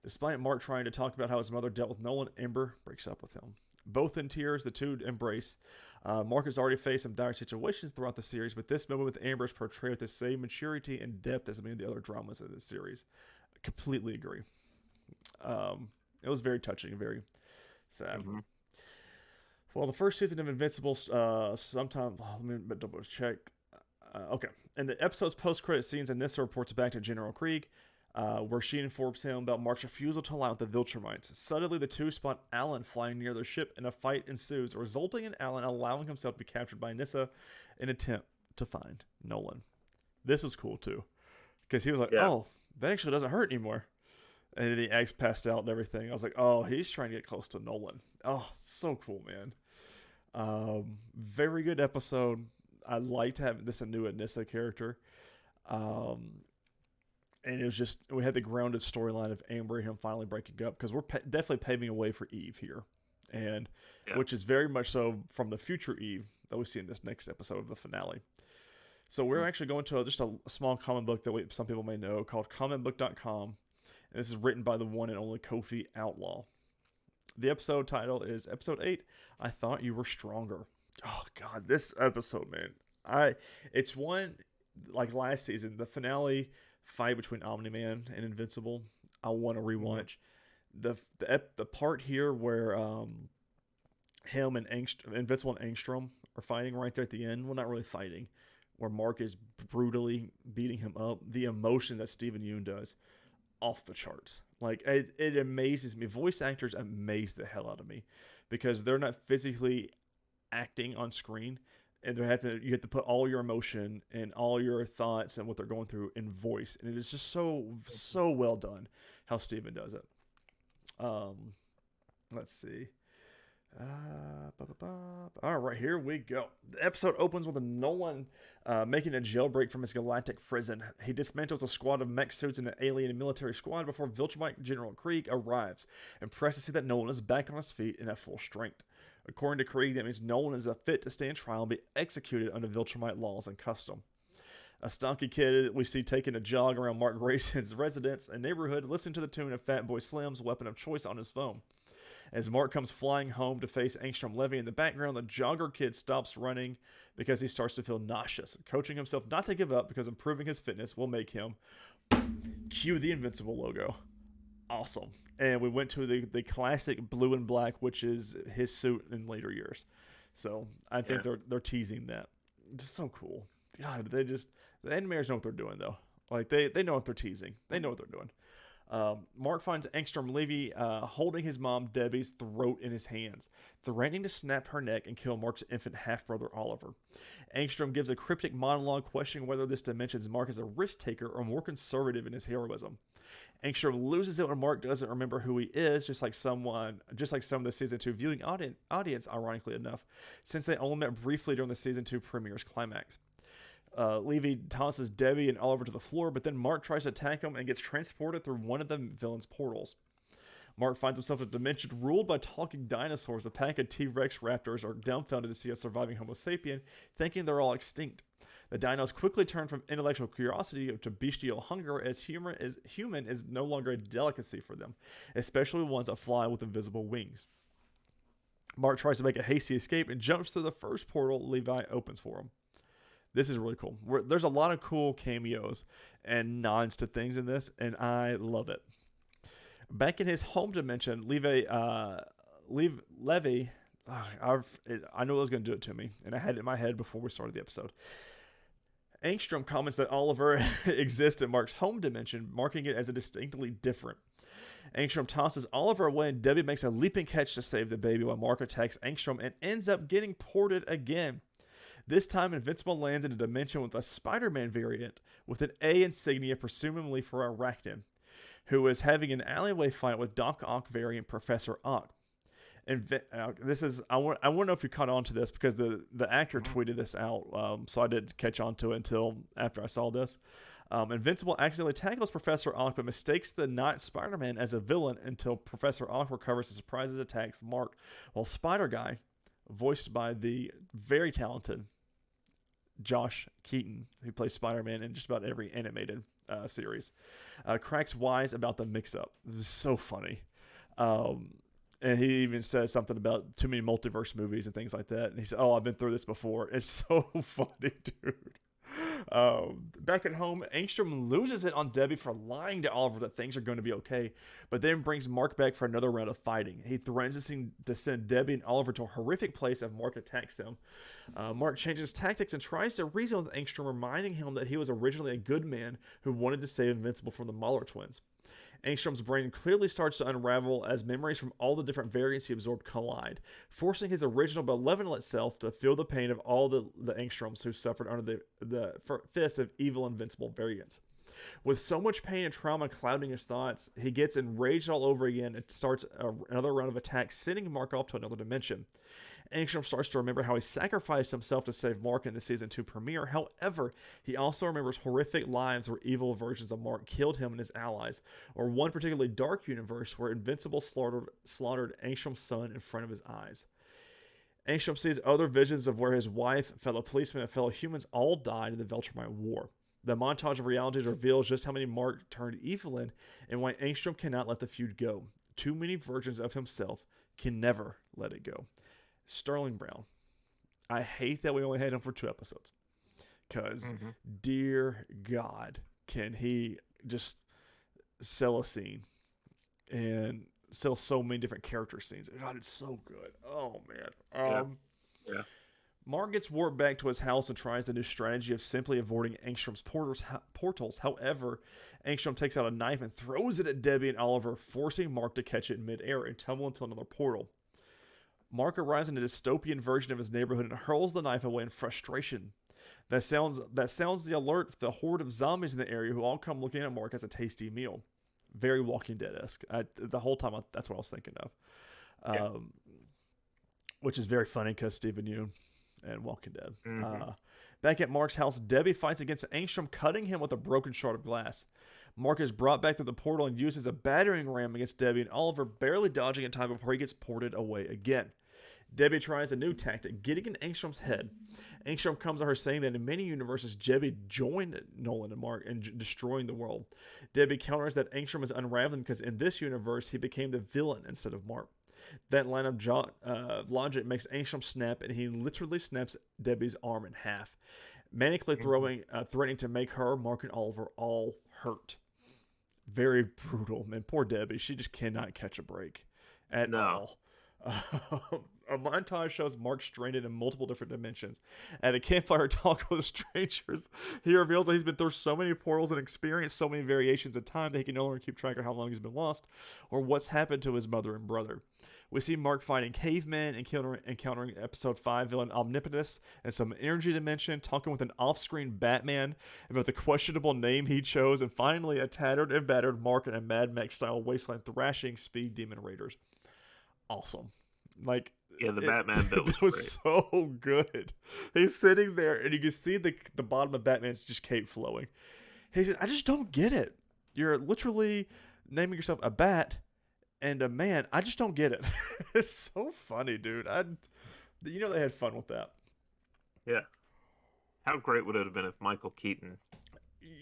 Despite Mark trying to talk about how his mother dealt with Nolan, Amber breaks up with him. Both in tears, the two embrace. Mark has already faced some dire situations throughout the series, but this moment with Amber is portrayed with the same maturity and depth as many of the other dramas in this series. I completely agree. It was very touching and very sad. Mm-hmm. Well, the first season of Invincible, sometime, let me double check. Okay. In the episode's post-credit scenes, Anissa reports back to General Krieg, where she informs him about Mark's refusal to ally with the Viltrumites. Suddenly, the two spot Alan flying near their ship, and a fight ensues, resulting in Alan allowing himself to be captured by Anissa in an attempt to find Nolan. This was cool, too, because he was like, oh, that actually doesn't hurt anymore. And then the eggs passed out and everything. I was like, oh, he's trying to get close to Nolan. Oh, so cool, man. Very good episode. I liked having this a new Anissa character. And it was just, we had the grounded storyline of Amber and him finally breaking up, because we're definitely paving a way for Eve here. And which is very much so from the future Eve that we see in this next episode of the finale. So we're actually going to just a small comic book that some people may know called comicbook.com. And this is written by the one and only Kofi Outlaw. The episode title is Episode 8, I Thought You Were Stronger. Oh, God, this episode, man. It's one, like last season, the finale fight between Omni-Man and Invincible, I want to rewatch. The part here where him and Invincible and Angstrom are fighting right there at the end. Well, not really fighting. Where Mark is brutally beating him up. The emotions that Steven Yeun does. Off the charts. Like, it amazes me. Voice actors amaze the hell out of me, because they're not physically acting on screen, and you have to put all your emotion and all your thoughts and what they're going through in voice, and it is just so well done how Steven does it. Let's see. All right, here we go. The episode opens with a Nolan making a jailbreak from his galactic prison. He dismantles a squad of mech suits and an alien and military squad before Viltrumite General Krieg arrives, impressed to see that Nolan is back on his feet and at full strength. According to Krieg, that means Nolan is fit to stand trial and be executed under Viltrumite laws and custom. A stonky kid we see taking a jog around Mark Grayson's residence and neighborhood, listening to the tune of Fatboy Slim's weapon of choice on his phone. As Mark comes flying home to face Angstrom Levy in the background, the jogger kid stops running because he starts to feel nauseous, coaching himself not to give up because improving his fitness will make him cue the Invincible logo. Awesome. And we went to the classic blue and black, which is his suit in later years. So I think they're teasing that. Just so cool. God, the animators know what they're doing, though. Like, they know what they're teasing. They know what they're doing. Mark finds Angstrom Levy holding his mom Debbie's throat in his hands, threatening to snap her neck and kill Mark's infant half-brother Oliver. Angstrom gives a cryptic monologue questioning whether this dimensions Mark is a risk-taker or more conservative in his heroism. Angstrom loses it when Mark doesn't remember who he is, just like some of the Season 2 viewing audience, ironically enough, since they only met briefly during the Season 2 premiere's climax. Levy tosses Debbie and Oliver to the floor, but then Mark tries to attack him and gets transported through one of the villain's portals. Mark finds himself in a dimension ruled by talking dinosaurs. A pack of T-Rex raptors are dumbfounded to see a surviving Homo sapien, thinking they're all extinct. The dinos quickly turn from intellectual curiosity to bestial hunger, as human is no longer a delicacy for them, especially ones that fly with invisible wings. Mark tries to make a hasty escape and jumps through the first portal Levi opens for him. This is really cool. There's a lot of cool cameos and nods to things in this, and I love it. Back in his home dimension, Levy, I knew it was going to do it to me, and I had it in my head before we started the episode. Angstrom comments that Oliver exists in Mark's home dimension, marking it as a distinctly different. Angstrom tosses Oliver away, and Debbie makes a leaping catch to save the baby while Mark attacks Angstrom and ends up getting ported again. This time, Invincible lands in a dimension with a Spider-Man variant with an A insignia, presumably for Arachnid, who is having an alleyway fight with Doc Ock variant Professor Ock. And this is I want to know if you caught on to this, because the actor tweeted this out, so I didn't catch on to it until after I saw this. Invincible accidentally tackles Professor Ock, but mistakes the not Spider-Man as a villain until Professor Ock recovers and surprises attacks Mark, while Spider-Guy, voiced by the very talented Josh Keaton, who plays Spider-Man in just about every animated series, cracks wise about the mix-up. It was so funny. And he even says something about too many multiverse movies and things like that. And he said, I've been through this before. It's so funny, dude. Back at home, Angstrom loses it on Debbie for lying to Oliver that things are going to be okay, but then brings Mark back for another round of fighting. He threatens to send Debbie and Oliver to a horrific place if Mark attacks them. Mark changes tactics and tries to reason with Angstrom, reminding him that he was originally a good man who wanted to save Invincible from the Mahler twins. Angstrom's brain clearly starts to unravel as memories from all the different variants he absorbed collide, forcing his original malevolent self to feel the pain of all the Angstroms who suffered under the fists of evil Invincible variants. With so much pain and trauma clouding his thoughts, he gets enraged all over again and starts another round of attacks, sending Mark off to another dimension. Angstrom starts to remember how he sacrificed himself to save Mark in the Season 2 premiere. However, he also remembers horrific lives where evil versions of Mark killed him and his allies, or one particularly dark universe where Invincible slaughtered Angstrom's son in front of his eyes. Angstrom sees other visions of where his wife, fellow policemen, and fellow humans all died in the Viltrumite War. The montage of realities reveals just how many Mark turned evil in, and why Angstrom cannot let the feud go. Too many versions of himself can never let it go. Sterling Brown. I hate that we only had him for 2 episodes. Because, dear God, can he just sell a scene and sell so many different character scenes. God, it's so good. Oh, man. Yeah. Mark gets warped back to his house and tries the new strategy of simply avoiding Angstrom's portals. However, Angstrom takes out a knife and throws it at Debbie and Oliver, forcing Mark to catch it in midair and tumble into another portal. Mark arrives in a dystopian version of his neighborhood and hurls the knife away in frustration. That sounds the alert for the horde of zombies in the area who all come looking at Mark as a tasty meal. Very Walking Dead-esque. The whole time, that's what I was thinking of. Which is very funny because Stephen Yeun and Walking Dead. Back at Mark's house, Debbie fights against Angstrom, cutting him with a broken shard of glass. Mark is brought back to the portal and uses a battering ram against Debbie and Oliver, barely dodging in time before he gets ported away again. Debbie tries a new tactic, getting in Angstrom's head. Angstrom comes to her saying that in many universes, Debbie joined Nolan and Mark in destroying the world. Debbie counters that Angstrom is unraveling because in this universe, he became the villain instead of Mark. That line of logic makes Angstrom snap, and he literally snaps Debbie's arm in half, manically threatening to make her, Mark, and Oliver all hurt. Very brutal, man. Poor Debbie. She just cannot catch a break at all. A montage shows Mark stranded in multiple different dimensions. At a campfire talk with strangers, he reveals that he's been through so many portals and experienced so many variations of time that he can no longer keep track of how long he's been lost or what's happened to his mother and brother. We see Mark fighting cavemen, encountering episode 5 villain Omnipotence and some energy dimension, talking with an off-screen Batman about the questionable name he chose, and finally a tattered and battered Mark in a Mad Max-style wasteland thrashing speed demon raiders. Awesome. Like, yeah, the Batman bit was so good. He's sitting there, and you can see the bottom of Batman's just cape flowing. He said, "I just don't get it. You're literally naming yourself a bat and a man. I just don't get it." It's so funny, dude. They had fun with that. Yeah. How great would it have been if Michael Keaton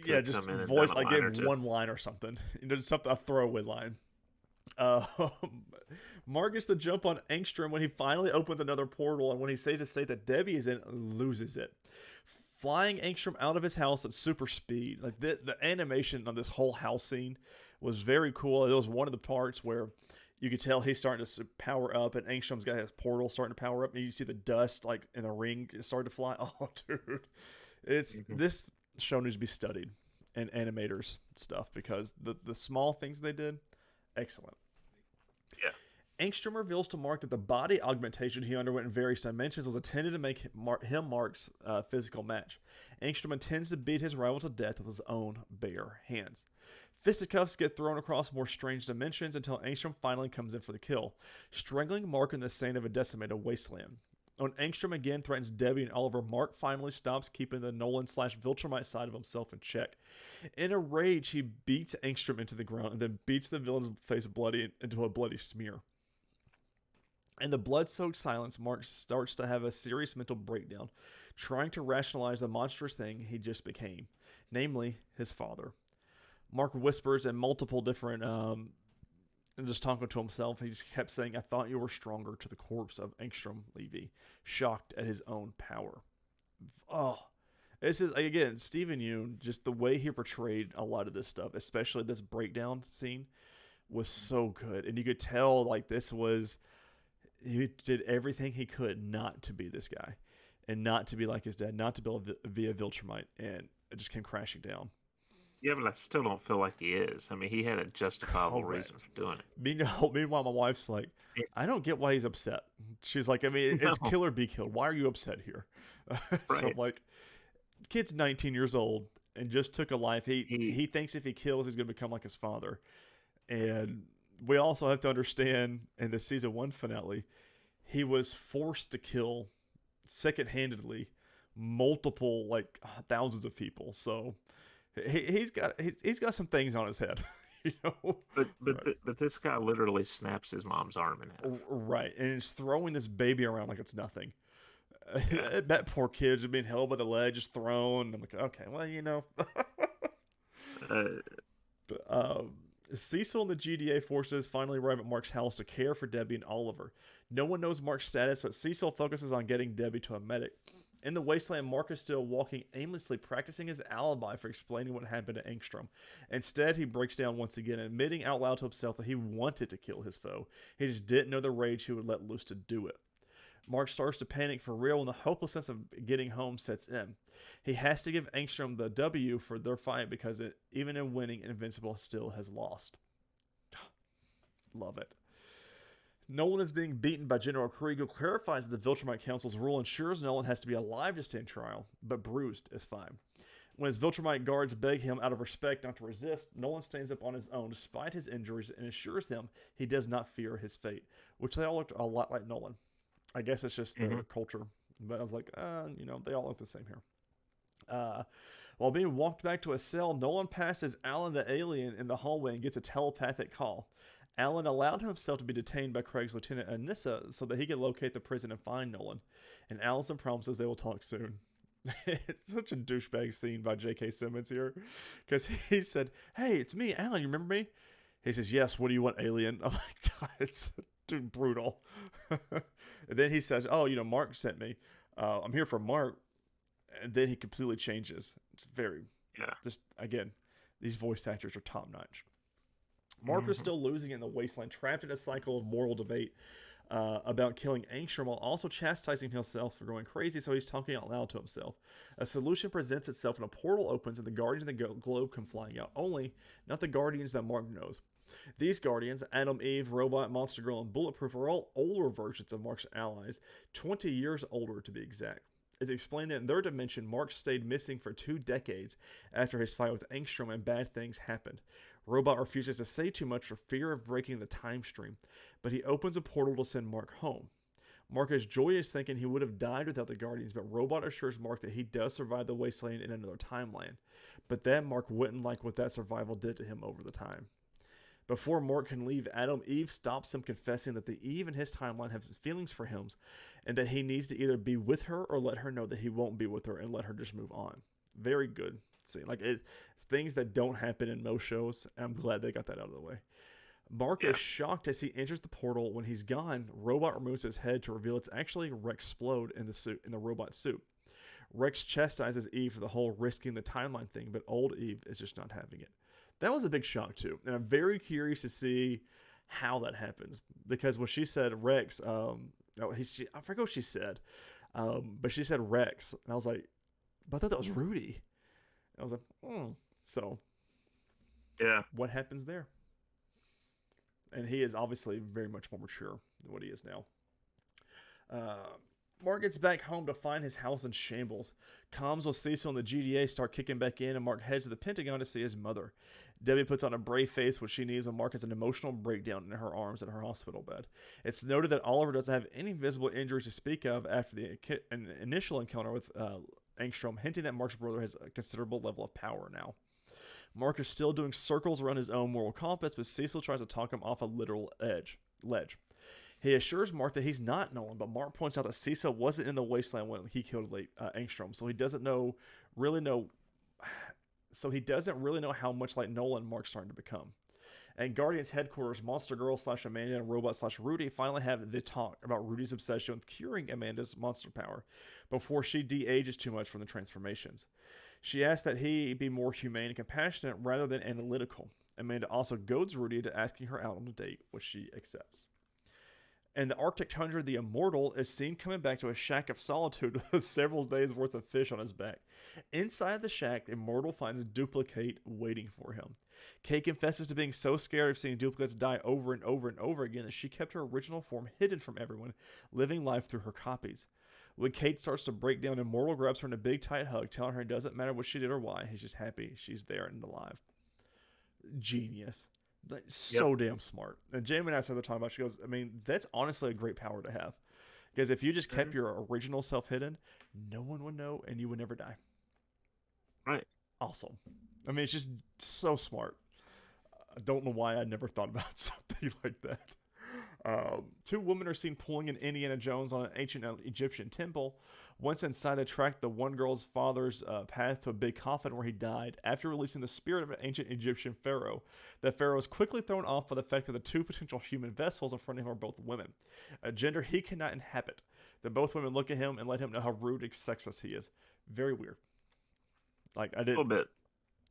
just voice, like, gave one line or something. A throwaway line. Mark gets the jump on Angstrom when he finally opens another portal, and when he says to say that Debbie is in, loses it. Flying Angstrom out of his house at super speed. Like, the animation on this whole house scene was very cool. It was one of the parts where you could tell he's starting to power up, and Angstrom's got his portal starting to power up, and you see the dust, like, in the ring starting to fly. Oh, dude. This show needs to be studied, and animators stuff, because the small things they did, Excellent. Yeah. Angstrom reveals to Mark that the body augmentation he underwent in various dimensions was intended to make him Mark's physical match. Angstrom intends to beat his rival to death with his own bare hands. Fisticuffs get thrown across more strange dimensions until Angstrom finally comes in for the kill, strangling Mark in the sand of a decimated wasteland. When Angstrom again threatens Debbie and Oliver, Mark finally stops keeping the Nolan/Viltrumite side of himself in check. In a rage, he beats Angstrom into the ground and then beats the villain's face bloody into a bloody smear. In the blood-soaked silence, Mark starts to have a serious mental breakdown, trying to rationalize the monstrous thing he just became, namely his father. Mark whispers in multiple different, and just talking to himself, he just kept saying, "I thought you were stronger," to the corpse of Angstrom Levy, shocked at his own power. Oh, this is, again, Stephen Yeun, just the way he portrayed a lot of this stuff, especially this breakdown scene, was so good. And you could tell, like, he did everything he could not to be this guy and not to be like his dad, not to be a Viltrumite, and it just came crashing down. Yeah, but I still don't feel like he is. I mean, he had a justifiable reason for doing it. Meanwhile, my wife's like, I don't get why he's upset. She's like, I mean, it's kill or be killed. Why are you upset here? So I'm like, kid's 19 years old and just took a life. He thinks if he kills, he's going to become like his father. And we also have to understand in the season 1 finale, he was forced to kill second-handedly multiple, like, thousands of people. So he's got some things on his head, you know. But this guy literally snaps his mom's arm in half. Right, and he's throwing this baby around like it's nothing. Yeah. That poor kid's being held by the leg, just thrown. I'm like, okay, well, you know. Cecil and the GDA forces finally arrive at Mark's house to care for Debbie and Oliver. No one knows Mark's status, but Cecil focuses on getting Debbie to a medic. In the wasteland, Mark is still walking aimlessly, practicing his alibi for explaining what happened to Angstrom. Instead, he breaks down once again, admitting out loud to himself that he wanted to kill his foe. He just didn't know the rage he would let loose to do it. Mark starts to panic for real, and the hopelessness of getting home sets in. He has to give Angstrom the W for their fight because even in winning, Invincible still has lost. Love it. Nolan is being beaten by General Krieg, who clarifies that the Viltrumite Council's rule ensures Nolan has to be alive to stand trial, but bruised is fine. When his Viltrumite guards beg him out of respect not to resist, Nolan stands up on his own despite his injuries and assures them he does not fear his fate, which they all looked a lot like Nolan. I guess it's just their culture, but I was like, they all look the same here. While being walked back to a cell, Nolan passes Alan the alien in the hallway and gets a telepathic call. Alan allowed himself to be detained by Craig's lieutenant Anissa so that he could locate the prison and find Nolan. And Allison promises they will talk soon. It's such a douchebag scene by J.K. Simmons here. Because he said, "Hey, it's me, Alan, you remember me?" He says, "Yes, what do you want, alien?" I'm like, God, it's dude, brutal. And then he says, "Oh, Mark sent me. I'm here for Mark." And then he completely changes. It's just, again, these voice actors are top notch. Mark is still losing in the wasteland, trapped in a cycle of moral debate about killing Angstrom while also chastising himself for going crazy, so he's talking out loud to himself. A solution presents itself and a portal opens and the Guardians of the Globe come flying out. Only, not the Guardians that Mark knows. These Guardians, Adam, Eve, Robot, Monster Girl, and Bulletproof, are all older versions of Mark's allies, 20 years older to be exact. It's explained that in their dimension, Mark stayed missing for 2 decades after his fight with Angstrom and bad things happened. Robot refuses to say too much for fear of breaking the time stream, but he opens a portal to send Mark home. Mark is joyous, thinking he would have died without the Guardians, but Robot assures Mark that he does survive the wasteland in another timeline, but that Mark wouldn't like what that survival did to him over the time. Before Mark can leave, Adam Eve stops him, confessing that the Eve in his timeline have feelings for him, and that he needs to either be with her or let her know that he won't be with her and let her just move on. Very good scene. Like, it's things that don't happen in most shows, and I'm glad they got that out of the way. Mark is shocked as he enters the portal. When he's gone, Robot removes his head to reveal it's actually Rex-Splode in the robot suit. Rex chastises Eve for the whole risking the timeline thing, but old Eve is just not having it. That was a big shock too, and I'm very curious to see how that happens, because when she said Rex, I forget what she said, but she said Rex, and I was like, but I thought that was Rudy. And I was like, so yeah, what happens there? And he is obviously very much more mature than what he is now. Mark gets back home to find his house in shambles. Comms with Cecil and the GDA start kicking back in, and Mark heads to the Pentagon to see his mother. Debbie puts on a brave face, which she needs when Mark has an emotional breakdown in her arms at her hospital bed. It's noted that Oliver doesn't have any visible injuries to speak of after the initial encounter with Angstrom, hinting that Mark's brother has a considerable level of power now. Mark is still doing circles around his own moral compass, but Cecil tries to talk him off a literal ledge. He assures Mark that he's not Nolan, but Mark points out that Cecil wasn't in the wasteland when he killed Angstrom, so he doesn't really know how much like Nolan Mark's starting to become. And Guardians headquarters, Monster Girl / Amanda and Robot / Rudy finally have the talk about Rudy's obsession with curing Amanda's monster power before she de-ages too much from the transformations. She asks that he be more humane and compassionate rather than analytical. Amanda also goads Rudy into asking her out on a date, which she accepts. And the Arctic tundra, the Immortal, is seen coming back to a shack of solitude with several days' worth of fish on his back. Inside the shack, the Immortal finds Duplicate waiting for him. Kay confesses to being so scared of seeing duplicates die over and over and over again that she kept her original form hidden from everyone, living life through her copies. When Kate starts to break down, Immortal grabs her in a big tight hug, telling her it doesn't matter what she did or why, he's just happy she's there and alive. Genius. So damn smart. And Jamie and I started talking about, she goes, I mean, that's honestly a great power to have. Because if you just kept your original self hidden, no one would know and you would never die. Right. Awesome. I mean, it's just so smart. I don't know why I never thought about something like that. Two women are seen pulling in Indiana Jones on an ancient Egyptian temple. Once inside, they track the one girl's father's path to a big coffin where he died. After releasing the spirit of an ancient Egyptian pharaoh, the pharaoh is quickly thrown off by the fact that the two potential human vessels in front of him are both women, a gender he cannot inhabit. Then both women look at him and let him know how rude and sexist he is. Very weird. Like, I did a little bit.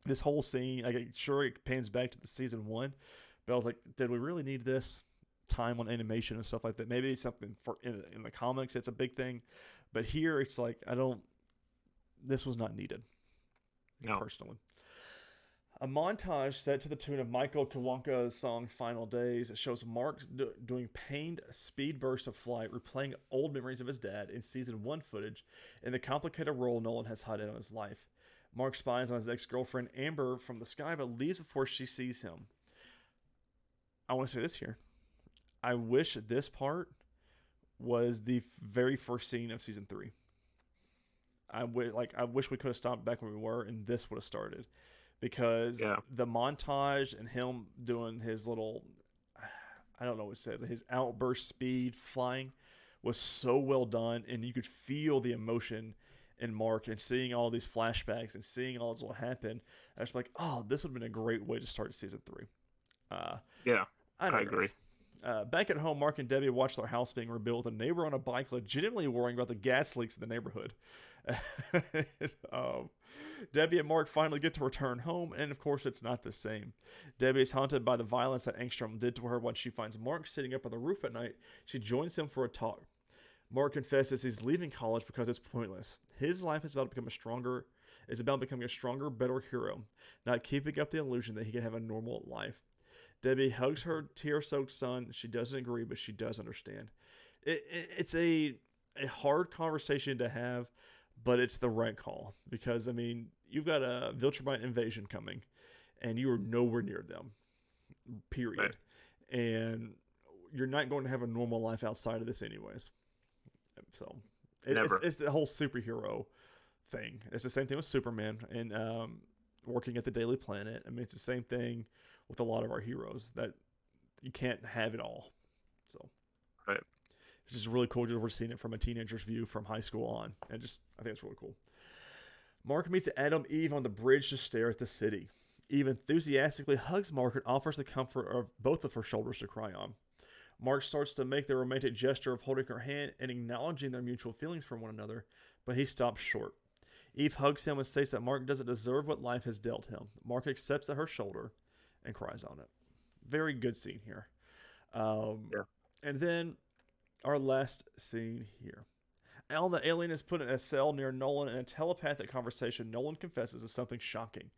This whole scene, sure it pans back to the season 1, but I was like, did we really need this time on animation and stuff like that? Maybe something for in the comics it's a big thing, but here it's like this was not needed. No. Personally. A montage set to the tune of Michael Kiwanuka's song Final Days. It shows Mark doing pained speed bursts of flight, replaying old memories of his dad in season 1 footage and the complicated role Nolan has had in his life. Mark spies on his ex-girlfriend Amber from the sky, but leaves before she sees him. I want to say this here. I wish this part was the very first scene of season 3. I wish we could have stopped back when we were, and this would have started, because the montage and him doing his little, I don't know what to say, his outburst speed flying was so well done, and you could feel the emotion in Mark and seeing all these flashbacks and seeing all this will happen. I was like, oh, this would have been a great way to start season 3. I agree. Back at home, Mark and Debbie watch their house being rebuilt with a neighbor on a bike legitimately worrying about the gas leaks in the neighborhood. Debbie and Mark finally get to return home, and of course it's not the same. Debbie is haunted by the violence that Angstrom did to her when she finds Mark sitting up on the roof at night. She joins him for a talk. Mark confesses he's leaving college because it's pointless. His life is about becoming a stronger, better hero, not keeping up the illusion that he can have a normal life. Debbie hugs her tear-soaked son. She doesn't agree, but she does understand. It's a hard conversation to have, but it's the right call. Because, I mean, you've got a Viltrumite invasion coming, and you are nowhere near them, period. Right. And you're not going to have a normal life outside of this anyways. So, it's the whole superhero thing. It's the same thing with Superman and working at the Daily Planet. I mean, it's the same thing with a lot of our heroes, that you can't have it all. So, right. It's just really cool. We're seeing it from a teenager's view from high school on. And I think it's really cool. Mark meets Adam Eve on the bridge to stare at the city. Eve enthusiastically hugs Mark and offers the comfort of both of her shoulders to cry on. Mark starts to make the romantic gesture of holding her hand and acknowledging their mutual feelings for one another, but he stops short. Eve hugs him and states that Mark doesn't deserve what life has dealt him. Mark accepts at her shoulder and cries on it. Very good scene here. And then our last scene here. Al, the alien, is put in a cell near Nolan in a telepathic conversation. Nolan confesses is something shocking.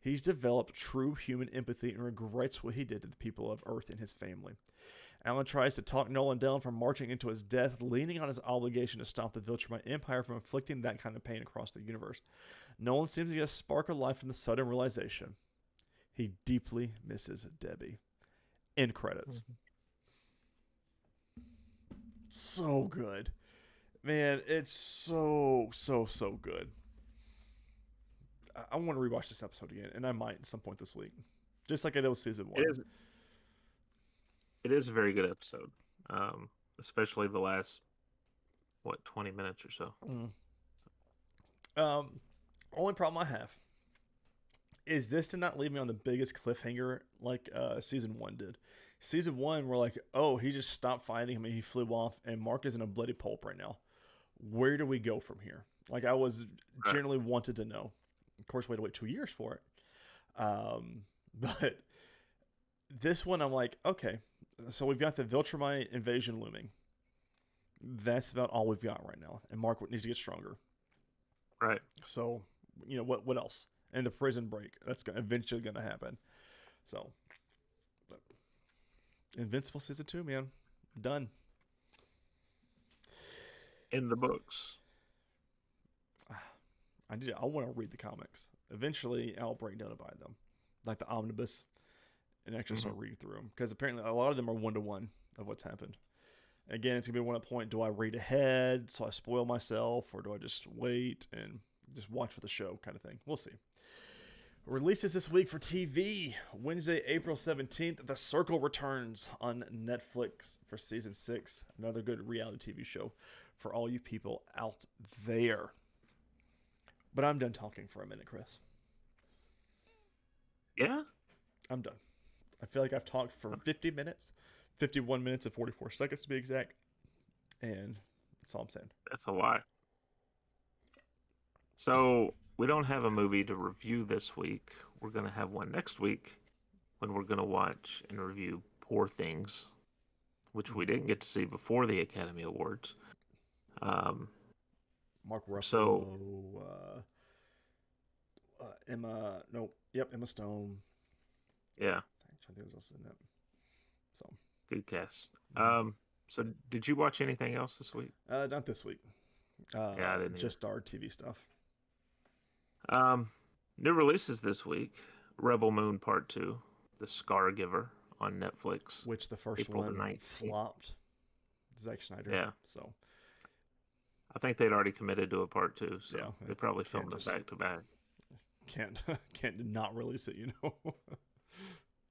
He's developed true human empathy and regrets what he did to the people of Earth and his family. Alan tries to talk Nolan down from marching into his death, leaning on his obligation to stop the Viltrumite Empire from inflicting that kind of pain across the universe. Nolan seems to get a spark of life from the sudden realization he deeply misses Debbie. End credits. So good. Man, it's so good. I want to rewatch this episode again, and I might at some point this week. Just like I did with season 1. It is a very good episode. Especially the last, 20 minutes or so. Only problem I have is this did not leave me on the biggest cliffhanger like season 1 did. Season 1, we're like, oh, he just stopped fighting him and he flew off, and Mark is in a bloody pulp right now. Where do we go from here? Like, I was generally wanted to know. Of course, we had to wait 2 years for it. But this one, I'm like, okay, so we've got the Viltrumite invasion looming. That's about all we've got right now. And Mark needs to get stronger. Right. So, what else? And the prison break. That's eventually going to happen. So, Invincible season 2, man. Done. In the books. I want to read the comics. Eventually, I'll break down and buy them. Like the omnibus. And actually start reading through them. Because apparently a lot of them are 1-to-1 of what's happened. Again, it's going to be one point. Do I read ahead so I spoil myself? Or do I just wait and just watch for the show kind of thing? We'll see. Releases this week for TV. Wednesday, April 17th, The Circle returns on Netflix for season 6. Another good reality TV show for all you people out there. But I'm done talking for a minute, Chris. Yeah? I'm done. I feel like I've talked for 50 minutes, 51 minutes and 44 seconds to be exact. And that's all I'm saying. That's a lot. So, we don't have a movie to review this week. We're going to have one next week when we're going to watch and review Poor Things, which we didn't get to see before the Academy Awards. Mark Ruffalo, Emma Stone. Yeah. I think it was in that. So good cast. So did you watch anything else this week? Not this week. Yeah, I didn't just our TV stuff. New releases this week: Rebel Moon Part 2, The Scar Giver on Netflix. Which the first April one flopped. Zack Snyder. Yeah. So I think they'd already committed to a Part 2, so yeah, they probably filmed it back to back. Can't not release it,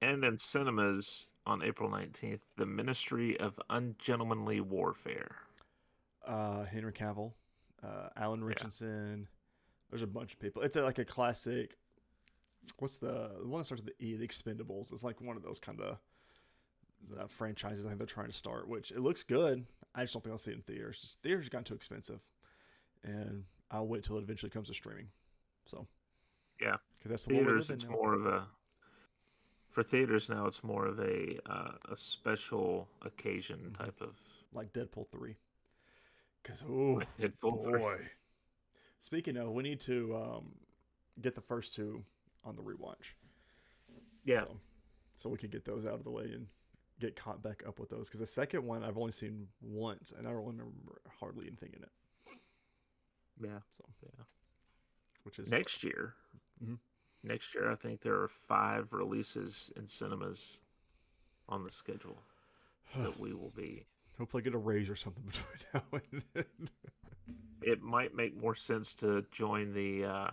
And in cinemas on April 19th, The Ministry of Ungentlemanly Warfare. Henry Cavill, Alan Richardson. There's a bunch of people. It's like a classic. What's the one that starts with the E? The Expendables. It's like one of those kind of franchises I think they're trying to start. Which it looks good. I just don't think I'll see it in theaters. Just, theaters have gotten too expensive, and I'll wait till it eventually comes to streaming. So yeah, because that's the theaters. It's more of a for theaters now. It's more of a special occasion type of like Deadpool 3. Because Deadpool 3. Speaking of, we need to get the first two on the rewatch. Yeah. So we can get those out of the way and get caught back up with those. Because the second one I've only seen once, and I don't remember hardly anything in it. Yeah. So which is next year. Mm-hmm. Next year, I think there are 5 releases in cinemas on the schedule that we will be. Hopefully, get a raise or something between now and then. It might make more sense to join the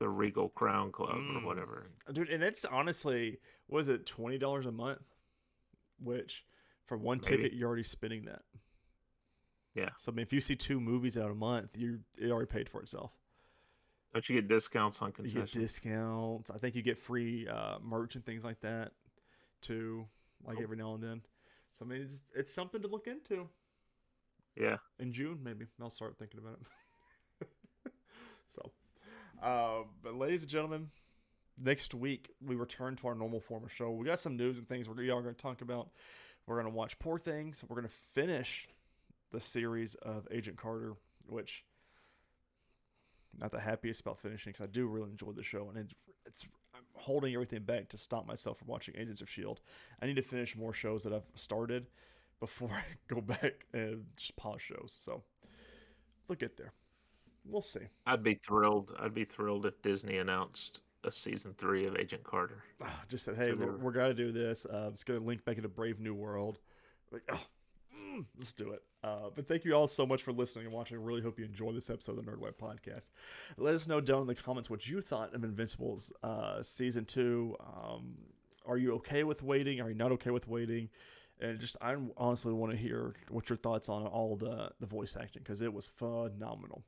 Regal Crown Club or whatever. Dude, and it's honestly, was it $20 a month? Which, for one ticket, you're already spending that. Yeah. So, I mean, if you see 2 movies out a month, it already paid for itself. Don't you get discounts on concessions? You get discounts. I think you get free merch and things like that, too, every now and then. So, I mean, it's something to look into. Yeah. In June, maybe. I'll start thinking about it. So, but ladies and gentlemen, next week, we return to our normal form of show. We got some news and things we are going to talk about. We're going to watch Poor Things. We're going to finish the series of Agent Carter. which not the happiest about finishing because I do really enjoy the show, and I'm holding everything back to stop myself from watching Agents of S.H.I.E.L.D. I need to finish more shows that I've started before I go back and just pause shows. So we'll get there. We'll see. I'd be thrilled. I'd be thrilled if Disney announced a season 3 of Agent Carter. Just said, hey, we're going to do this. It's going to link back into Brave New World. Like, let's do it. But thank you all so much for listening and watching. I really hope you enjoyed this episode of the Nerdwide Podcast. Let us know down in the comments what you thought of Invincible's season 2. Are you okay with waiting? Are you not okay with waiting? And just, I honestly want to hear what your thoughts on all the voice acting, because it was phenomenal.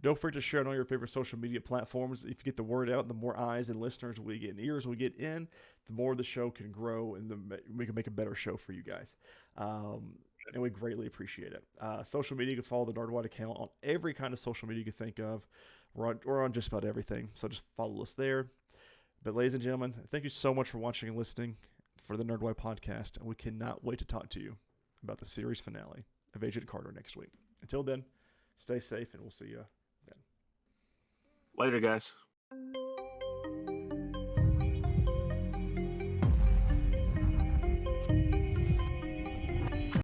Don't forget to share on all your favorite social media platforms. If you get the word out, the more eyes and listeners we get and ears we get in, the more the show can grow and we can make a better show for you guys. And we greatly appreciate it. Social media, you can follow the Nerdwide account on every kind of social media you can think of. We're on just about everything, so just follow us there. But ladies and gentlemen, thank you so much for watching and listening for the Nerdwide Podcast, and we cannot wait to talk to you about the series finale of Agent Carter next week. Until then, stay safe, and we'll see you then. Later, guys.